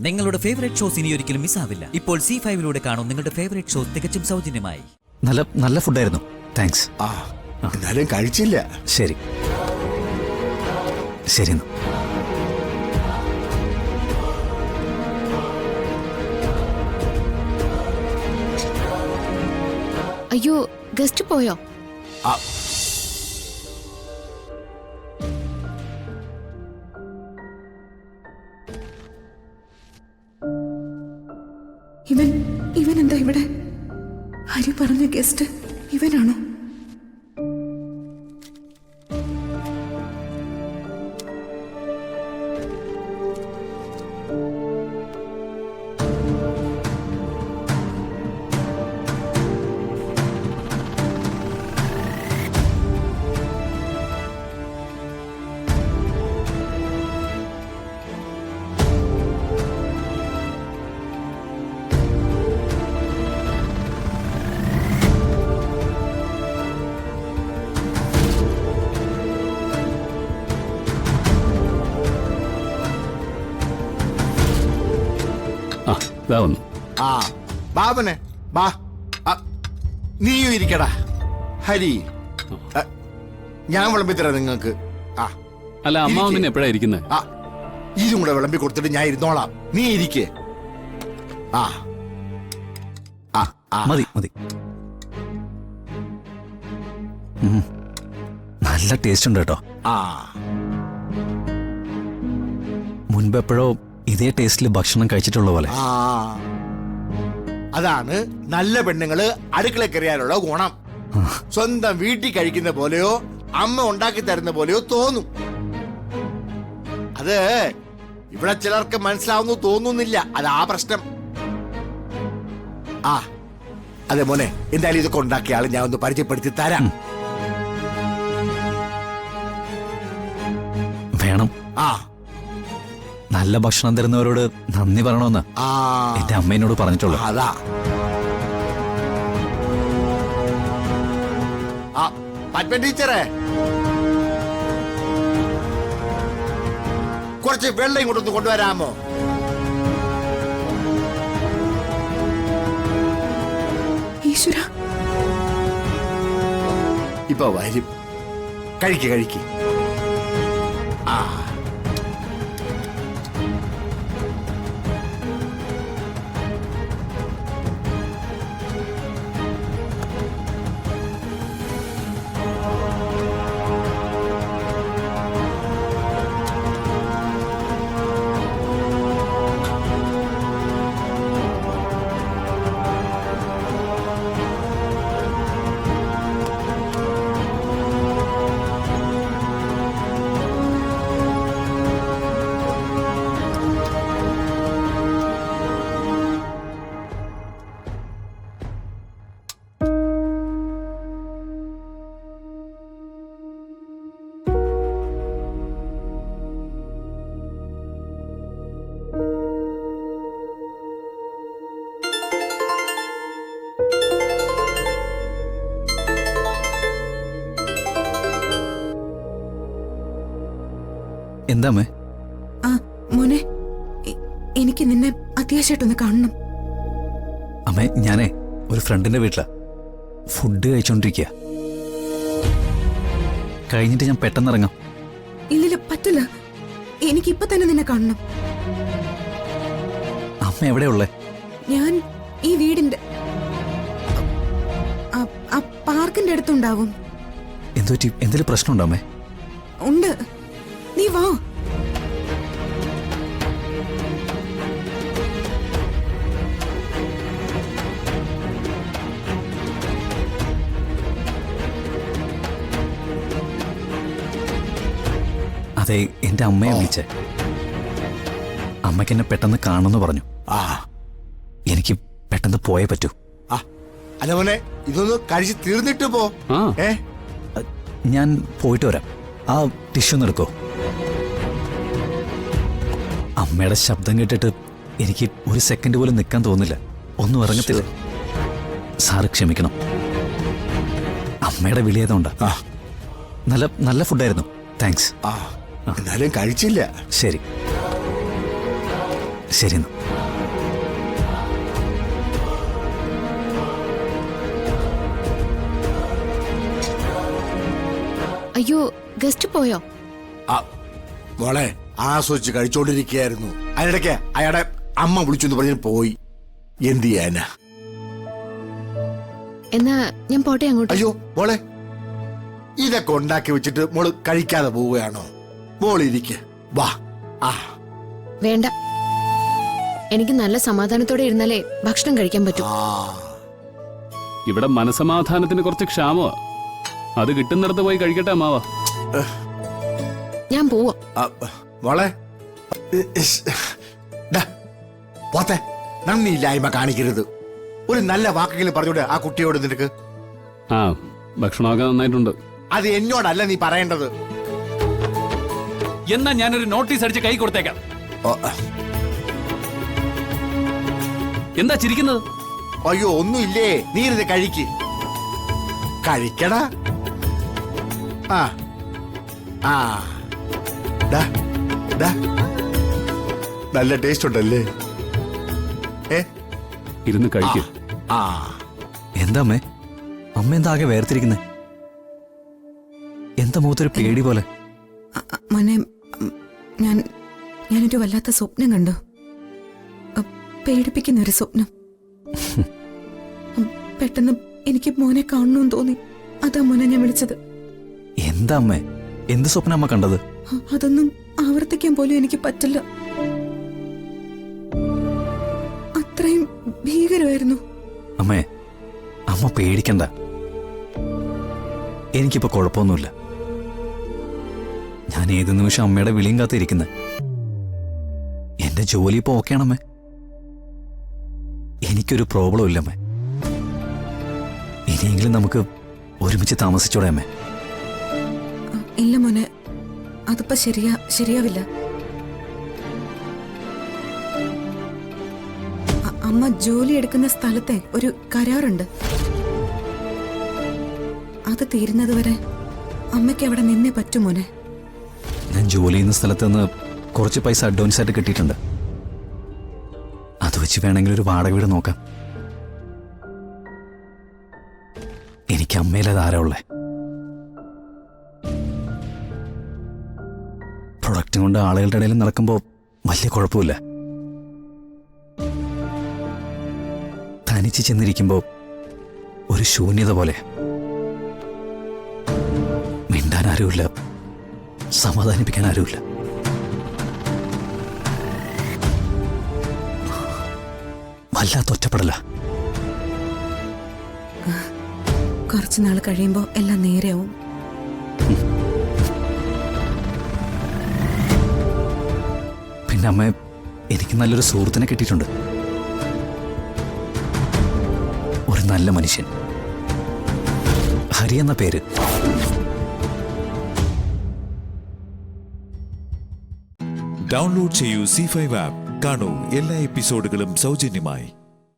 നിങ്ങളുടെ favourite shows ഇനി ഒരിക്കലും മിസ്സാവില്ല. ഇപ്പോൾ C5 കാണും നിങ്ങളുടെ ഫേവറേറ്റ് ഷോസ് തികച്ചും സൗജന്യമായി. നല്ല ഫുഡായിരുന്നു. താങ്ക്സ്. എന്നാലും കഴിച്ചില്ല. ശരി. അയ്യോ, ഗസ്റ്റ് പോയോ? ഇവൻ എന്താ ഇവിടെ? ഹരി പറഞ്ഞ ഗസ്റ്റ് ഇവനാണോ? ബാബനെ ബാ, നീയും ഇരിക്കടാ. ഹരി, ഞാൻ വിളമ്പിത്തരാം നിങ്ങൾക്ക്. അല്ല, അമ്മാവൻ എപ്പോഴാ ഇരിക്കുന്നത്? ഇതും കൂടെ വിളമ്പി കൊടുത്തിട്ട് ഞാൻ ഇരുന്നോളാം. നീ ഇരിക്കേ. മതി. നല്ല ടേസ്റ്റ് ഉണ്ട് കേട്ടോ. മുൻപ് എപ്പോഴോ ഇതേ ടേസ്റ്റിൽ ഭക്ഷണം കഴിച്ചിട്ടുള്ള പോലെ. അതാണ് നല്ല പെണ്ണുങ്ങള് അടുക്കള കയറിയാലുള്ള ഗുണം. സ്വന്തം വീട്ടിൽ കഴിക്കുന്ന പോലെയോ അമ്മ ഉണ്ടാക്കി തരുന്ന പോലെയോ തോന്നും. അത് ഇവിടെ ചിലർക്ക് മനസ്സിലാവുന്നു തോന്നുന്നില്ല. അതാ പ്രശ്നം. അതെ മോനെ, എന്തായാലും ഇതൊക്കെ ഉണ്ടാക്കിയ ആള് ഞാൻ ഒന്ന് പരിചയപ്പെടുത്തി തരാം. വേണം. നല്ല ഭക്ഷണം തരുന്നവരോട് നന്ദി പറയണമെന്ന് എന്റെ അമ്മേനോട് പറഞ്ഞിട്ടുള്ളൂ. അതാ പത്മ ടീച്ചറെ, കുറച്ച് വെള്ളം ഇങ്ങോട്ടൊന്ന് കൊണ്ടുവരാമോ? ഈശ്വര, ഇപ്പൊ വരും. കഴിക്ക്. എന്താ അമ്മേ? മോനെ, എനിക്ക് നിന്നെ അത്യാവശ്യമായിട്ടൊന്ന് കാണണം. അമ്മേ, ഞാനേ ഒരു ഫ്രണ്ടിന്റെ വീട്ടിലാ ഫുഡ് കഴിച്ചോണ്ടിരിക്കുക. കഴിഞ്ഞിട്ട് ഞാൻ പെട്ടെന്ന് ഇറങ്ങാം. ഇല്ലില്ല, പറ്റില്ല. എനിക്കിപ്പൊ തന്നെ നിന്നെ കാണണം. അമ്മ എവിടെയുള്ളേ? ഞാൻ ഈ വീടിന്റെ പാർക്കിന്റെ അടുത്തുണ്ടാവും. എന്തുപറ്റി? എന്തെങ്കിലും പ്രശ്നമുണ്ടോ അമ്മേ? ഉണ്ട്, നീ വാ. അതെ, എന്റെ അമ്മയെ വിളിച്ചേ. അമ്മയ്ക്ക് എന്നെ പെട്ടെന്ന് കാണുമെന്ന് പറഞ്ഞു. എനിക്ക് പെട്ടെന്ന് പോയേ പറ്റൂ. അല്ല മോനെ, ഇതൊന്ന് കഴിച്ച് തീർന്നിട്ട് പോ. ഞാൻ പോയിട്ട് വരാം. ആ ടിഷ്യൂ ഒന്ന് എടുക്കോ? അമ്മയുടെ ശബ്ദം കേട്ടിട്ട് എനിക്ക് ഒരു സെക്കൻഡ് പോലും നിൽക്കാൻ തോന്നില്ല. ഒന്നും ഇറങ്ങത്തില്ല. സാറ് ക്ഷമിക്കണം. അമ്മയുടെ വിളിയതുകൊണ്ടാ. നല്ല ഫുഡായിരുന്നു. താങ്ക്സ്. എന്നാലും കഴിച്ചില്ല. ശരി. ശരി എന്നാ. അയ്യോ ഗസ്റ്റ് പോയോ? ആ, മോളെ ആസ്വദിച്ച് കഴിച്ചോണ്ടിരിക്കുകയായിരുന്നു. അതിനിടയ്ക്ക് അയാളുടെ അമ്മ വിളിച്ചു പറഞ്ഞ് പോയി. എന്ത് ചെയ്യാനാ? എന്നാ ഞാൻ പോട്ടെ അങ്ങോട്ട്. അയ്യോ മോളെ, ഇതൊക്കെ ഉണ്ടാക്കി വെച്ചിട്ട് മോള് കഴിക്കാതെ പോവുകയാണോ? മോളിരിക്കെ വാ. ആ വേണ്ട, എനിക്ക് നല്ല സമാധാനത്തോടെ ഇരുന്നാലേ ഭക്ഷണം കഴിക്കാൻ പറ്റൂ. ആ ഇവിടെ മനസമാധാനത്തിന് കുറച്ച് ക്ഷാമമാ. അത് കിട്ടുന്നിടത്ത് പോയി കഴിക്കട്ടെ അമ്മാവാ. ഞാൻ പോവാ. ആ, മോളെ ഡാ, പോത്തെ നന്ദിയില്ലായ്മ കാണിക്കരുത്. ഒരു നല്ല വാക്കെങ്കിലും പറഞ്ഞോട് ആ കുട്ടിയോട് നിനക്ക്. ആ, ഭക്ഷണമൊക്കെ നന്നായിട്ടുണ്ട്. അത് എന്നോടല്ല നീ പറയേണ്ടത്. എന്നാ ഞാനൊരു നോട്ടീസ് അടിച്ച് കൈ കൊടുത്തേക്കാം. ഓ, എന്താ ചിരിക്കുന്നത്? അയ്യോ ഒന്നുമില്ലേ, നീ ഇരുന്ന് കഴിക്ക്. കഴിക്കടാ. ആ ആ ഡാ, ഡാ. നല്ല ടേസ്റ്റ് ഉണ്ടല്ലേ? ഇരുന്ന് കഴിക്കും. ആ എന്താ അമ്മേ? അമ്മ എന്താ ആകെ വേർതിരിക്കുന്നേ? എന്താ മുഖത്തൊരു പേടി പോലെ? മോനെ, ഞാനൊരു വല്ലാത്ത സ്വപ്നം കണ്ടു. പേടിപ്പിക്കുന്ന ഒരു സ്വപ്നം. പെട്ടെന്ന് എനിക്ക് മോനെ കാണണമെന്ന് തോന്നി. അതാ മോനെ ഞാൻ വിളിച്ചത്. എന്താ അമ്മേ? എന്ത് സ്വപ്നം അമ്മ കണ്ടത്? അതൊന്നും ആവർത്തിക്കാൻ പോലും എനിക്ക് പറ്റില്ല. അത്രയും ഭീകരമായിരുന്നു. അമ്മേ, അമ്മ പേടിക്കണ്ട. എനിക്കിപ്പോ കുഴപ്പമൊന്നുമില്ല. ഞാൻ ഏത് നിമിഷം അമ്മയുടെ വിളിയും കാത്തിരിക്കുന്നത്. എന്റെ ജോലി ഇപ്പൊ ഓക്കെയാണമ്മേ. എനിക്കൊരു പ്രോബ്ലം ഇല്ലമ്മേ. ഇനിയെങ്കിലും നമുക്ക് ഒരുമിച്ച് താമസിച്ചോടെ അമ്മേ. ഇല്ല മോനെ, അതിപ്പോ ശരിയാവില്ല. അമ്മ ജോലി എടുക്കുന്ന സ്ഥലത്തെ ഒരു കരാറുണ്ട്. അത് തീരുന്നത് വരെ അമ്മയ്ക്ക് അവിടെ നിന്നേ പറ്റൂ മോനെ. ഞാൻ ജോലി ചെയ്യുന്ന സ്ഥലത്ത് നിന്ന് കുറച്ച് പൈസ അഡ്വാൻസ് ആയിട്ട് കിട്ടിയിട്ടുണ്ട്. അത് വെച്ച് വേണമെങ്കിൽ ഒരു വാടക വീട് നോക്കാം. എനിക്ക് അമ്മയിലത് ആരാ ഉള്ളേ? പ്രൊഡക്റ്റും കൊണ്ട് ആളുകളുടെ ഇടയിൽ നടക്കുമ്പോൾ വലിയ കുഴപ്പമില്ല. തനിച്ച് ചെന്നിരിക്കുമ്പോൾ ഒരു ശൂന്യത പോലെ. മിണ്ടാൻ ആരുമില്ല, സമാധാനിപ്പിക്കാൻ ആരുമില്ല. വല്ലാത്ത ഒറ്റപ്പെടല. കുറച്ചു നാൾ കഴിയുമ്പോ എല്ലാം നേരെയാവും. പിന്നെ അമ്മ, എനിക്ക് നല്ലൊരു സുഹൃത്തിനെ കിട്ടിയിട്ടുണ്ട്. ഒരു നല്ല മനുഷ്യൻ. ഹരി എന്ന പേര്. ഡൗൺലോഡ് ചെയ്യൂ C5 ആപ്പ്. കാണൂ എല്ലാ എപ്പിസോഡുകളും സൗജന്യമായി.